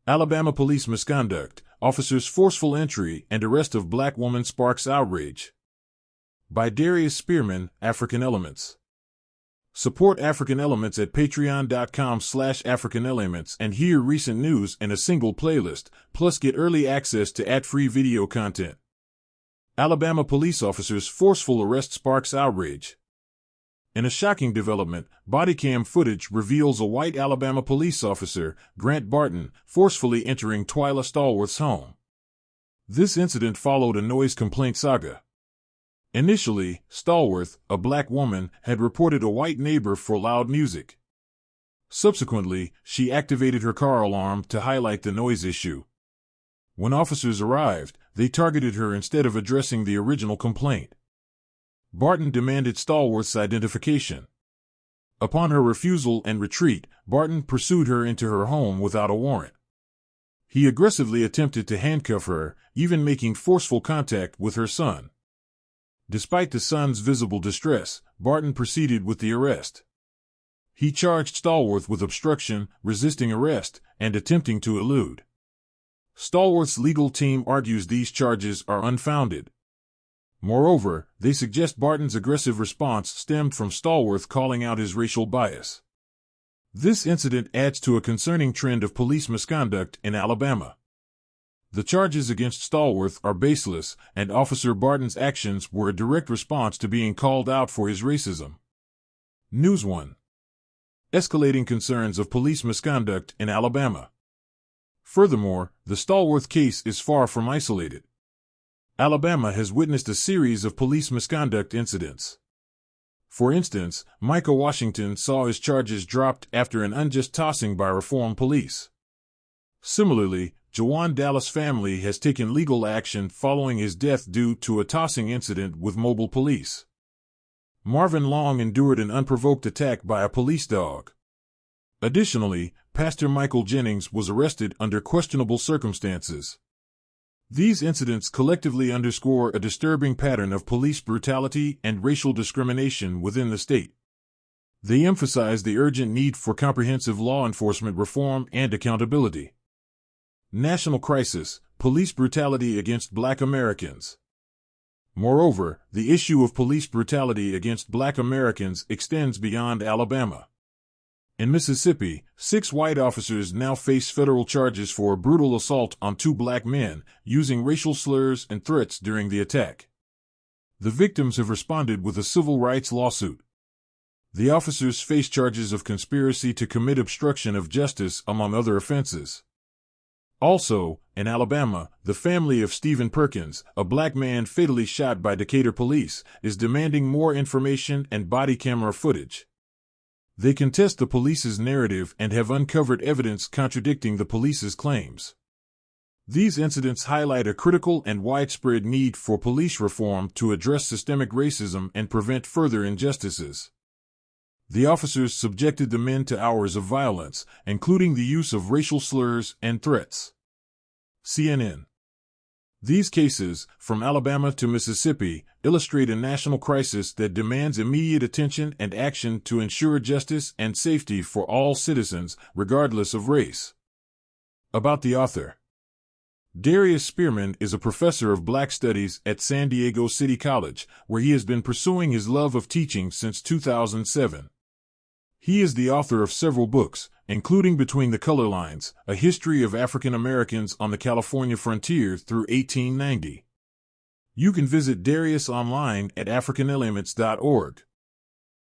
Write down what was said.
Alabama police misconduct, officers' forceful entry and arrest of black woman sparks outrage. By Darius Spearman, African Elements. Support African Elements at patreon.com/AfricanElements and hear recent news in a single playlist, plus get early access to ad-free video content. Alabama police officers' forceful arrest sparks outrage. In a shocking development, bodycam footage reveals a white Alabama police officer, Grant Barton, forcefully entering Twyla Stallworth's home. This incident followed a noise complaint saga. Initially, Stallworth, a black woman, had reported a white neighbor for loud music. Subsequently, she activated her car alarm to highlight the noise issue. When officers arrived, they targeted her instead of addressing the original complaint. Barton demanded Stallworth's identification. Upon her refusal and retreat, Barton pursued her into her home without a warrant. He aggressively attempted to handcuff her, even making forceful contact with her son. Despite the son's visible distress, Barton proceeded with the arrest. He charged Stallworth with obstruction, resisting arrest, and attempting to elude. Stallworth's legal team argues these charges are unfounded. Moreover, they suggest Barton's aggressive response stemmed from Stallworth calling out his racial bias. This incident adds to a concerning trend of police misconduct in Alabama. The charges against Stallworth are baseless, and Officer Barton's actions were a direct response to being called out for his racism. News 1. Escalating concerns of police misconduct in Alabama. Furthermore, the Stallworth case is far from isolated. Alabama has witnessed a series of police misconduct incidents. For instance, Micah Washington saw his charges dropped after an unjust tossing by reform police. Similarly, Jawan Dallas' family has taken legal action following his death due to a tossing incident with mobile police. Marvin Long endured an unprovoked attack by a police dog. Additionally, Pastor Michael Jennings was arrested under questionable circumstances. These incidents collectively underscore a disturbing pattern of police brutality and racial discrimination within the state. They emphasize the urgent need for comprehensive law enforcement reform and accountability. National crisis: police brutality against Black Americans. Moreover, the issue of police brutality against Black Americans extends beyond Alabama. In Mississippi, 6 white officers now face federal charges for a brutal assault on 2 black men, using racial slurs and threats during the attack. The victims have responded with a civil rights lawsuit. The officers face charges of conspiracy to commit obstruction of justice, among other offenses. Also, in Alabama, the family of Stephen Perkins, a black man fatally shot by Decatur police, is demanding more information and body camera footage. They contest the police's narrative and have uncovered evidence contradicting the police's claims. These incidents highlight a critical and widespread need for police reform to address systemic racism and prevent further injustices. The officers subjected the men to hours of violence, including the use of racial slurs and threats. CNN. These cases, from Alabama to Mississippi, illustrate a national crisis that demands immediate attention and action to ensure justice and safety for all citizens, regardless of race. About the author. Darius Spearman is a professor of Black Studies at San Diego City College, where he has been pursuing his love of teaching since 2007. He is the author of several books, including Between the Color Lines, A History of African Americans on the California Frontier through 1890. You can visit Darius online at africanelements.org.